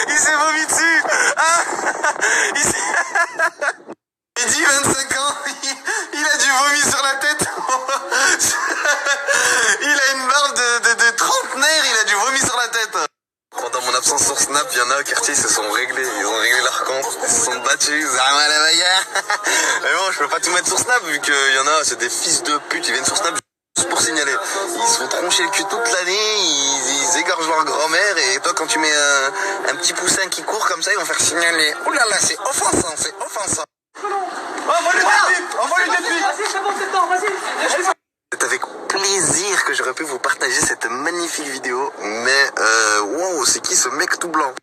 Il s'est vomi dessus. Ah, il dit 25 ans, il a du vomi sur la tête. Il a une barbe de trentenaire, il a du vomi sur la tête. Pendant mon absence sur Snap, il y en a au quartier, ils se sont réglés. Ils ont réglé leur compte, ils se sont battus. Ah, la bagarre. Mais bon, je peux pas tout mettre sur Snap, vu qu'il y en a, c'est des fils de pute, ils viennent sur Snap juste pour signaler. Ils se font troncher le cul toute l'année, ils égorgent leur grand-mère, et toi, quand tu mets un petit poussin qui court comme ça, ils vont faire signaler. Ouh là là, c'est offensant, c'est offensant. Envoie-lui des pipes, envoie-lui des pipes. Vas-y, c'est bon, c'est temps, vas-y. C'est avec plaisir que j'aurais pu vous partager cette magnifique vidéo, mais wow, c'est qui ce mec tout blanc?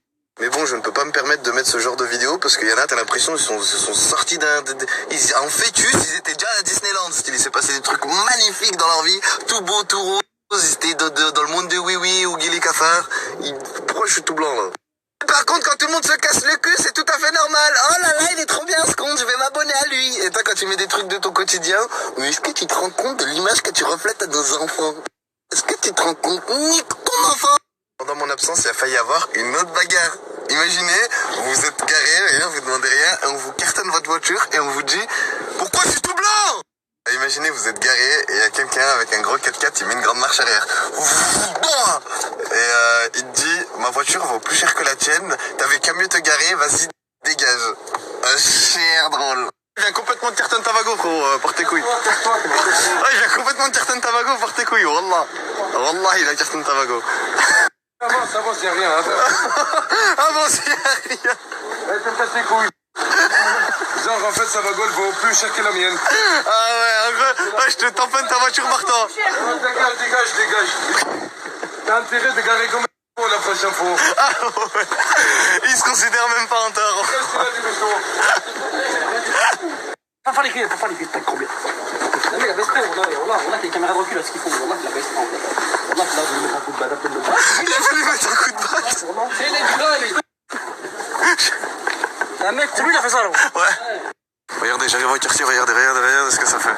Mais bon, je ne peux pas me permettre de mettre ce genre de vidéo parce qu'il y en a, t'as l'impression qu'ils sont sortis en fœtus, ils étaient déjà à Disneyland. Il s'est passé des trucs magnifiques dans leur vie, tout beau, tout rose, ils étaient dans le monde de Oui Oui ou Guy Cafard. Pourquoi je suis tout blanc là? Par contre, quand tout le monde se casse le cul, c'est tout à fait normal. Oh là là, il est trop bien ce compte, je vais m'abonner à lui. Et toi, quand tu mets des trucs de ton quotidien, mais est-ce que tu te rends compte de l'image que tu reflètes à nos enfants? Est-ce que tu te rends compte? Nique ton enfant! Pendant mon absence, il a failli y avoir une autre bagarre. Imaginez, vous êtes garé, rien, vous demandez rien, et on vous cartonne votre voiture et on vous dit « Pourquoi je suis tout blanc ?» Imaginez, vous êtes garé et il y a quelqu'un avec un gros 4x4, il met une grande marche arrière. Et il te dit « Ma voiture vaut plus cher que la tienne, t'avais qu'à mieux te garer, vas-y, dégage. » Cher drôle. Il vient complètement de Carton Tavago, frérot, pour tes couilles. Ah, il vient complètement de Carton Tavago, pour tes couilles, wallah. Wallah, il a Carton Tavago. Ça va, c'est rien. Ah bon, c'est rien. Elle te casse les couilles. Genre, en fait, ça va vaut plus cher que la mienne. Ah ouais, en gros, ouais, je te tamponne ta voiture partant. Dégage. T'as intérêt de garer comme un la prochaine fois. Ah ouais. Il se considère même pas en tort. Pas faire les clés, pas trop bien. Non mais la baisse pas, on a tes caméras de recul à ce qu'il faut, on a la baisse pas en fait. On a là, je vais mettre un coup de batte, Il a fallu mettre un coup de batte. C'est les gars, c'est un mec, c'est lui qui a fait ça là. Ouais. Regardez, j'arrive au quartier, regardez ce que ça fait.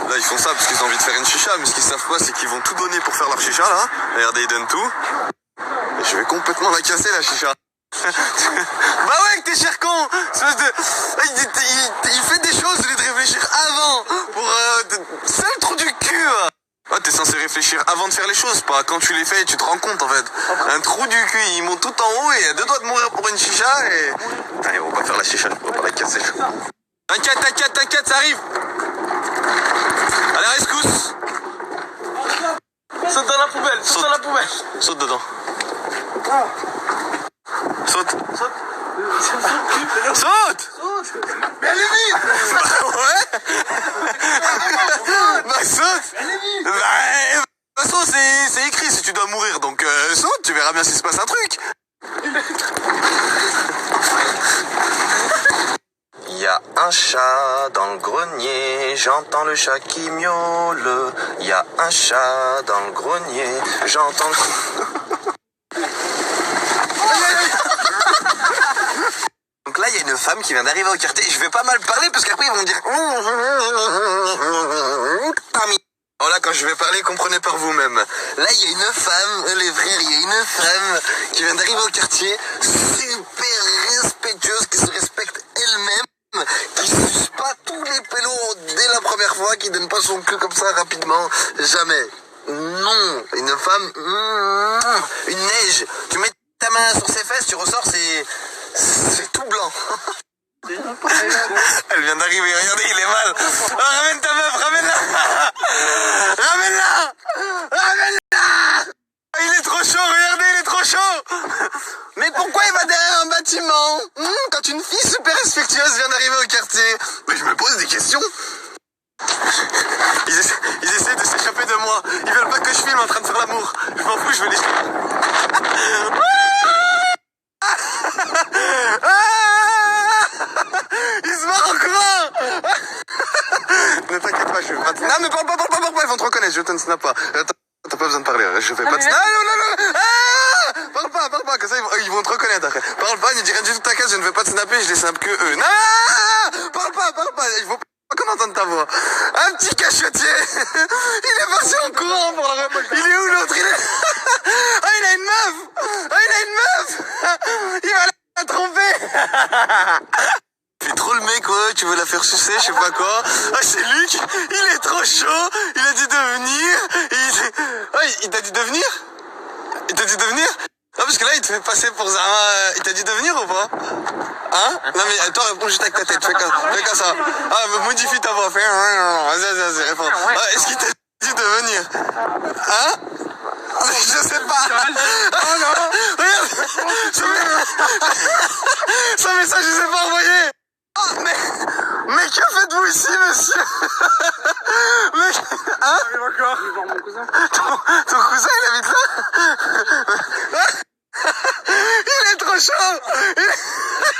Là, ils font ça parce qu'ils ont envie de faire une chicha, mais ce qu'ils savent pas, c'est qu'ils vont tout donner pour faire leur chicha, là. Regardez, ils donnent tout. Et je vais complètement la casser, la chicha. Bah ouais, que t'es cher con. Il fait des choses au lieu de réfléchir avant. Pour c'est le trou du cul. Ah, t'es censé réfléchir avant de faire les choses, pas quand tu les fais, tu te rends compte en fait. Un trou du cul, ils montent tout en haut et il y a deux doigts de mourir pour une chicha et... Putain, ils vont pas faire la chicha, ils vont pas la casser. T'inquiète, ça arrive. Allez, rescousse. Saute dans la poubelle, Saute dedans. Saute. Mais elle est vide. Bah ouais. Bah saute. Bah, de toute façon, c'est écrit si tu dois mourir, donc saute, tu verras bien s'il se passe un truc. Il y a un chat dans le grenier, j'entends le chat qui miaule. Il y a un chat dans le grenier, j'entends le... Donc là, il y a une femme qui vient d'arriver au quartier. Je vais pas mal parler parce qu'après, ils vont me dire... Voilà, quand je vais parler, comprenez par vous-même. Là, il y a une femme, les frères, il y a une femme qui vient d'arriver au quartier, super respectueuse, qui se respecte elle-même, qui suce pas tous les pélos dès la première fois, qui donne pas son cul comme ça rapidement, jamais. Non, une femme, une neige. Tu mets ta main sur ses fesses, tu ressors, c'est tout blanc. Elle vient d'arriver, regardez, il est mal. Oh, ramène ta meuf, ramène-la. Il est trop chaud, regardez, il est trop chaud. Mais pourquoi il va derrière un bâtiment quand une fille super respectueuse vient d'arriver au quartier? Mais je me pose des questions. Ils essaient de s'échapper de moi. Ils veulent pas que je filme en train de faire l'amour. Je m'en fous, je veux les... Il se marre encore. Ne t'inquiète pas, je vais pas te... Non mais parle pas, ils vont te reconnaître, je te ne snap pas. T'as pas besoin de parler, je vais pas te... Non. Parle pas, que ça ils vont te reconnaître après. Parle pas, ne dis rien du tout, t'inquiète, je ne vais pas te snapper, je les snap que eux. Non, parle pas, il faut pas qu'on entende ta voix. Un petit cachotier. Il est parti en courant pour la... Il est où l'autre? Fais trop le mec, ouais, tu veux la faire sucer, je sais pas quoi. Ah, c'est Luc, il est trop chaud, il a dit de venir. Il t'a dit de venir? Il t'a dit de venir? Non, parce que là, il te fait passer pour Zara. Il t'a dit de venir ou pas? Hein? Non, mais toi, réponds juste avec ta tête, fais comme ça. Ah, modifie ta voix, fais. Vas-y, réponds. Ah, est-ce qu'il t'a dit de venir? Hein? Je sais pas. Oh non! Regarde! Son message, je sais pas envoyé! Oh, mais que faites-vous ici, monsieur? Mais, hein? J'arrive encore. Je vais voir mon cousin. Ton cousin, il habite là? Il est trop chaud!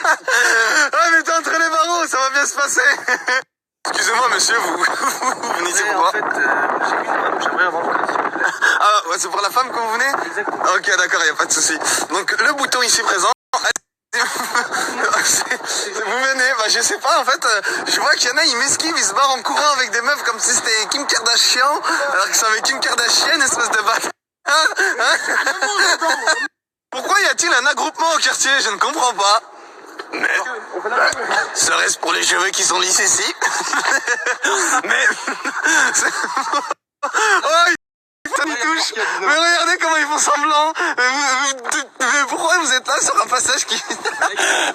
Ah, mais t'es entre les barreaux, ça va bien se passer! Excusez-moi, monsieur, vous venez ici pourquoi? En fait, j'ai une femme, j'aimerais avoir le code, s'il vous plaît. Ah, ouais, c'est pour la femme que vous venez? Exactement. Ok, d'accord, y a pas de souci. Donc, le bouton ici présent. Vous venez, bah je sais pas en fait, je vois qu'il y en a, ils m'esquivent, ils se barrent en courant avec des meufs comme si c'était Kim Kardashian, alors que c'est avec Kim Kardashian, espèce de bâtard. Pourquoi y a-t-il un attroupement au quartier? Je ne comprends pas. Mais serait-ce pour les cheveux qui sont lisses ici? Mais oh, ça me touche. Mais regardez comment ils font semblant. Mais pourquoi vous êtes là sur un passage qui...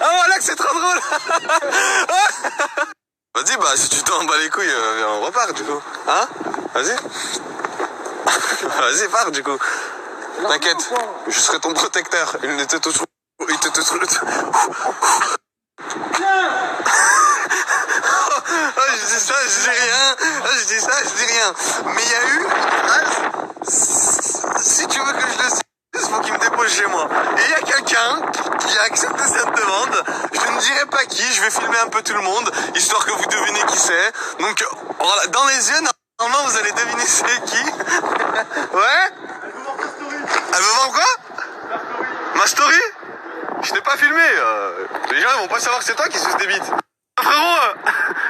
Ah voilà que c'est trop drôle. Vas-y, bah si tu t'en bats les couilles, on repart du coup. Hein? Vas-y. Vas-y, pars du coup. T'inquiète, je serai ton protecteur. Il ne te touche... Il te touche... Oh, je dis ça, je dis rien. Je dis ça, je dis rien. Mais il y a eu une phrase. Si tu veux que je le dise, il faut qu'il me dépose chez moi. Et il y a quelqu'un qui a accepté cette demande. Je ne dirai pas qui, je vais filmer un peu tout le monde, histoire que vous devinez qui c'est. Donc, voilà, dans les yeux, normalement, vous allez deviner c'est qui. Ouais? Elle veut voir quoi? Ma story? Je t'ai pas filmé. Les gens ils vont pas savoir que c'est toi qui suce des bites. Frérot,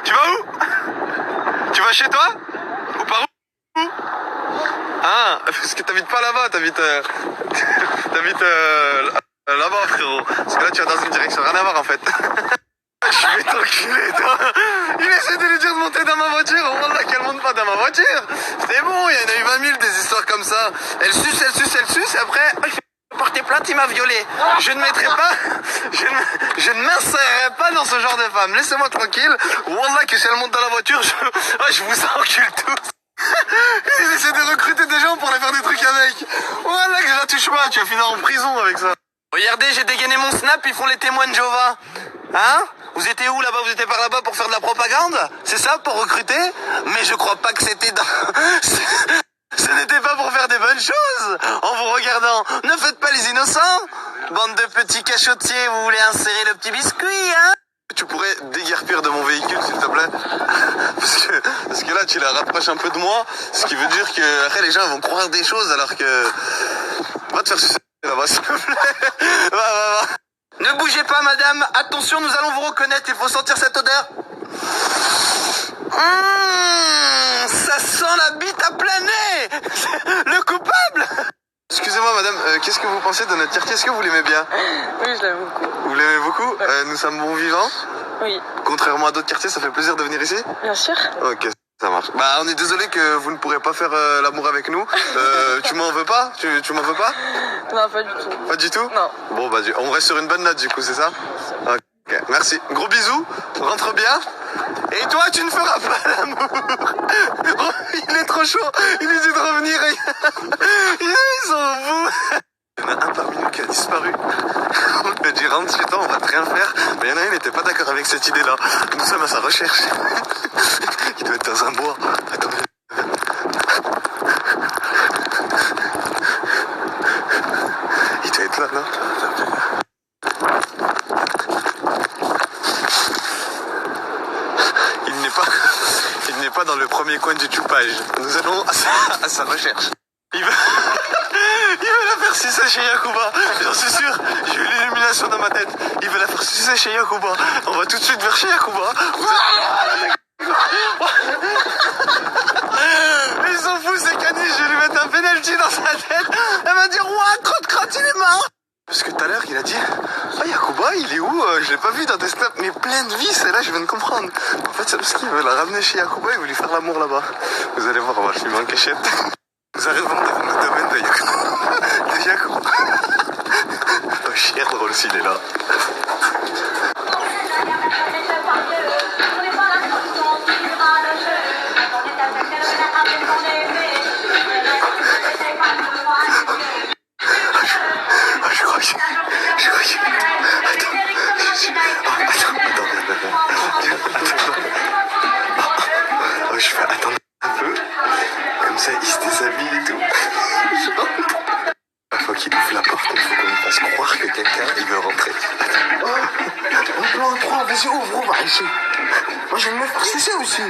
tu vas où? Tu vas chez toi? Ou par où? Ah, parce que t'habites pas là-bas, t'habites là-bas, frérot. Parce que là tu vas dans une direction, rien à voir en fait. Je vais t'enculer, toi. Il essaie de lui dire de monter dans ma voiture. Oh là, qu'elle monte pas dans ma voiture. C'est bon, il y en a eu 20 000 des histoires comme ça. Elle suce, et après... Porter plainte, il m'a violé. Je ne mettrai pas, je ne m'insérerai pas dans ce genre de femme. Laissez-moi tranquille. Wallah que si elle monte dans la voiture, je vous encule tous. Ils essaient de recruter des gens pour aller faire des trucs avec. Wallah que je la touche pas, tu vas finir en prison avec ça. Regardez, j'ai dégainé mon snap, ils font les témoins de Jéhovah. Hein? Vous étiez où là-bas? Vous étiez par là-bas pour faire de la propagande? C'est ça, pour recruter? Mais je crois pas que c'était dans... Ce n'était pas pour faire des bonnes choses en vous regardant. Ne faites pas les innocents. Bande de petits cachotiers, vous voulez insérer le petit biscuit, hein? Tu pourrais déguerpir de mon véhicule, s'il te plaît? Parce que là, tu la rapproches un peu de moi, ce qui veut dire que après les gens vont croire des choses alors que... Va te faire sucer là-bas, s'il te plaît. Va. Ne bougez pas, madame. Attention, nous allons vous reconnaître. Il faut sentir cette odeur. Ça sent la bite à plein nez. Le coupable. Excusez-moi madame, qu'est-ce que vous pensez de notre quartier? Est-ce que vous l'aimez bien? Oui, je l'aime beaucoup. Vous l'aimez beaucoup? Nous sommes bons vivants? Oui. Contrairement à d'autres quartiers, ça fait plaisir de venir ici? Bien sûr. Ok, ça marche. Bah on est désolé que vous ne pourrez pas faire l'amour avec nous. Tu m'en veux pas? Tu m'en veux pas? Non, pas du tout. Pas du tout? Non. Bon bah on reste sur une bonne note du coup, c'est ça? Ok, merci. Gros bisous, rentre bien. Et toi, tu ne feras pas l'amour. Oh, il est trop chaud. Il lui dit de revenir. Ils sont au bout. Il y en a un parmi nous qui a disparu. On lui a dit rentre chez toi, on va te rien faire. Mais il y en a un, il n'était pas d'accord avec cette idée-là. Nous sommes à sa recherche. Il doit être dans un bois. Attendez. Il doit être là. Il n'est pas dans le premier coin du tchoupage. Nous allons à sa recherche. Il veut la faire sucer chez Yacouba. J'en suis sûr. J'ai eu l'illumination dans ma tête. Il veut la faire sucer chez Yacouba. On va tout de suite vers chez Yacouba. Ils sont fous ces canis. Je vais lui mettre un penalty dans sa tête. Elle va dire ouah, trop de crotte, il est mort. parce que tout à l'heure, il a dit « Ah, Yacouba, il est où Je l'ai pas vu dans tes snaps, mais plein de vis. » Et là, je viens de comprendre. En fait, c'est parce qu'il veut la ramener chez Yacouba, il veut lui faire l'amour là-bas. Vous allez voir, on va le filmer en cachette. Nous arrivons devant le domaine de Yacouba. De Yacouba. Oh, cher drôle s'il est là. Je vais attendre un peu, comme ça il se déshabille et tout. Il faut qu'il ouvre la porte, il faut qu'on me fasse croire que quelqu'un il veut rentrer. Attends. Plan 3, vas-y ouvre, ici. Moi je vais me faire sucer aussi.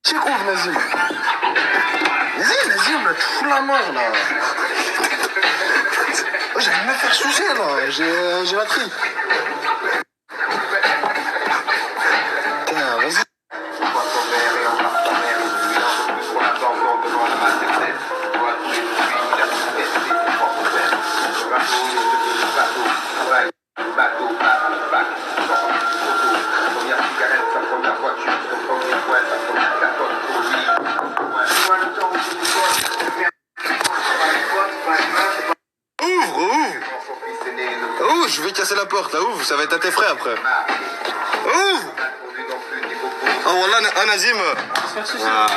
Tiens, ouvre, vas-y. Vas-y, on me fout la mort là. Je vais me faire sucer là, j'ai la tri. Tiens, vas-y. Ouvre, je vais casser la porte, là, ouvre, ça va être à tes frais après. Ouvre. Oh, voilà, Nazim. Ah.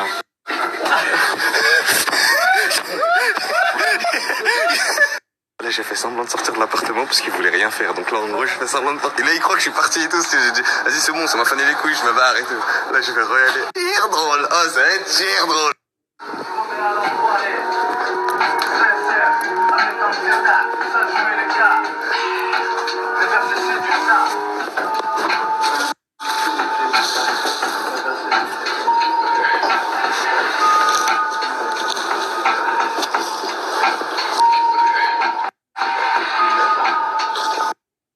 Là, j'ai fait semblant de sortir de l'appartement parce qu'il voulait rien faire. Donc là, en gros, je fais semblant de partir. Et là, il croit que je suis parti et tout. Parce que j'ai dit, vas-y, c'est bon, ça m'a fané les couilles, je me barre et tout. Là, je vais re-aller. Cher drôle. Oh, ça va être cher drôle.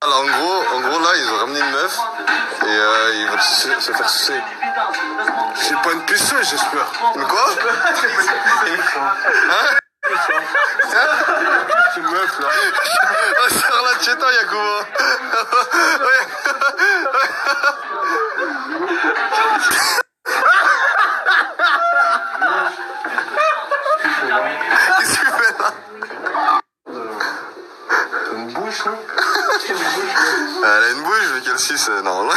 Alors, en gros, là, ils ont ramené une meuf et ils veulent se faire sucer. C'est pas une pisseuse, j'espère. Mais quoi? Hein? C'est une meuf, là. Oh, sors là de chez toi, Yacouba. Qu'est-ce que tu fais là? Une bouche, non? Elle a une bouche, mais quelle suce, non.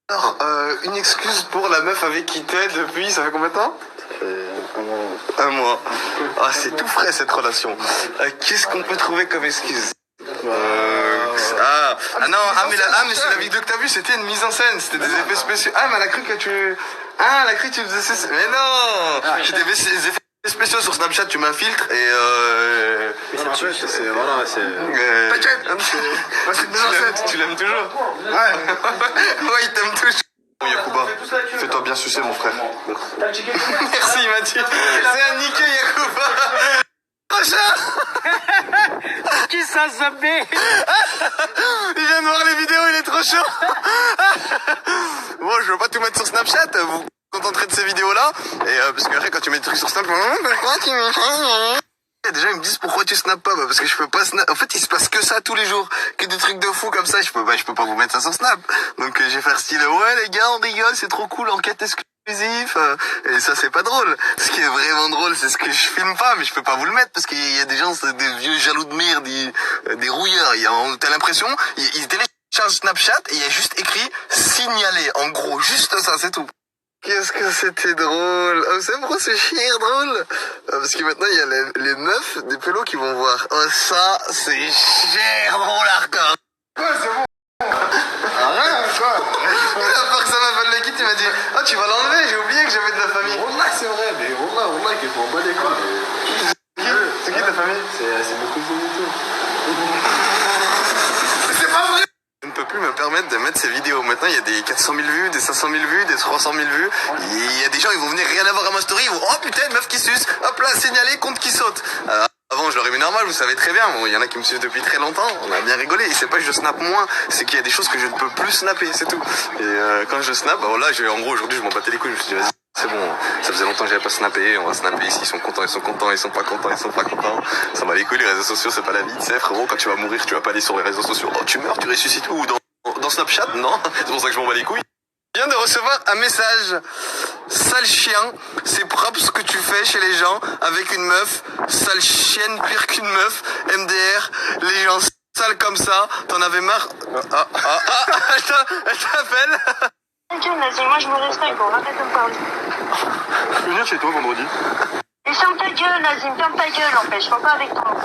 Alors, une excuse pour la meuf avec qui t'es depuis, ça fait combien de temps? Ça fait un mois. Ah, c'est tout frais cette relation. Qu'est-ce qu'on peut trouver comme excuse? Mais c'est la vidéo que t'as vue, c'était une mise en scène, c'était des effets spéciaux. Ah, mais elle a cru que tu... Ah, elle a cru que tu faisais ça. Mais non! J'étais des effets spéciaux sur Snapchat, tu m'infiltres et c'est voilà, c'est... T'inquiète! Tu l'aimes toujours? Ouais. Ouais, il t'aime toujours. Bon, Yacouba, fais-toi bien sucer, mon frère. Merci, Mathieu. C'est un niqué, Yacouba. Qui ça, Zabé? Il vient de voir les vidéos, il est trop chaud. Bon, je veux pas tout mettre sur Snapchat, vous contenterez de ces vidéos-là. Et parce que après, quand tu mets des trucs sur Snap, déjà ils me disent pourquoi tu snaps pas, parce que je peux pas snap. En fait il se passe que ça tous les jours, que des trucs de fou comme ça, je peux pas vous mettre ça sur Snap. Donc je vais faire style ouais les gars on rigole, c'est trop cool, enquête exclusive. Et ça c'est pas drôle. Ce qui est vraiment drôle c'est ce que je filme pas, mais je peux pas vous le mettre parce qu'il y a des gens, c'est des vieux jaloux de merde, des rouilleurs. T'as l'impression ils téléchargent Snapchat et il y a juste écrit signaler, en gros juste ça, c'est tout. Qu'est-ce que c'était drôle. Oh, c'est vrai, c'est chier drôle. Parce que maintenant, il y a les meufs des pélos qui vont voir. Oh, ça, c'est chier drôle hardcore. Ouais, c'est bon. Rien, quoi. La personne m'a fait le kit, il m'a dit, oh, tu vas l'enlever, j'ai oublié que j'avais de la famille. Wallah, c'est vrai, mais Wallah, qu'ils font pas des couilles. C'est qui de la famille? C'est mes cousines et tout. C'est pas vrai. Je ne peux plus me permettre de mettre ces vidéos. Maintenant, il y a des 400 000 vues, des 500 000 vues, des 300 000 vues. Il y a des gens, ils vont venir rien avoir à ma story. Ils vont, oh putain, une meuf qui suce. Hop là, signaler, compte qui saute. Avant, je l'aurais mis normal, vous savez très bien. Bon, il y en a qui me suivent depuis très longtemps. On a bien rigolé. Et c'est pas que je snap moins, c'est qu'il y a des choses que je ne peux plus snapper, c'est tout. Et quand je snap, en gros, aujourd'hui, je m'en battais les couilles. Je me suis dit, vas-y. C'est bon, ça faisait longtemps que j'avais pas snappé, on va snapper ici, ils sont contents, ils sont contents, ils sont pas contents, ils sont pas contents. Ça m'a les couilles, les réseaux sociaux, c'est pas la vie, tu sais frérot, quand tu vas mourir, tu vas pas aller sur les réseaux sociaux. Oh, tu meurs, tu ressuscites où? Dans Snapchat? Non, c'est pour ça que je m'en bats les couilles. Je viens de recevoir un message. Sale chien, c'est propre ce que tu fais chez les gens avec une meuf. Sale chienne, pire qu'une meuf. MDR, les gens sales comme ça, t'en avais marre. Elle t'appelle. Dieu, Nazim, moi je me respecte, bon, arrête de me parler. Je peux venir chez toi vendredi. Et ferme ta gueule, Nazim, ferme ta gueule, en fait, je parle pas avec toi.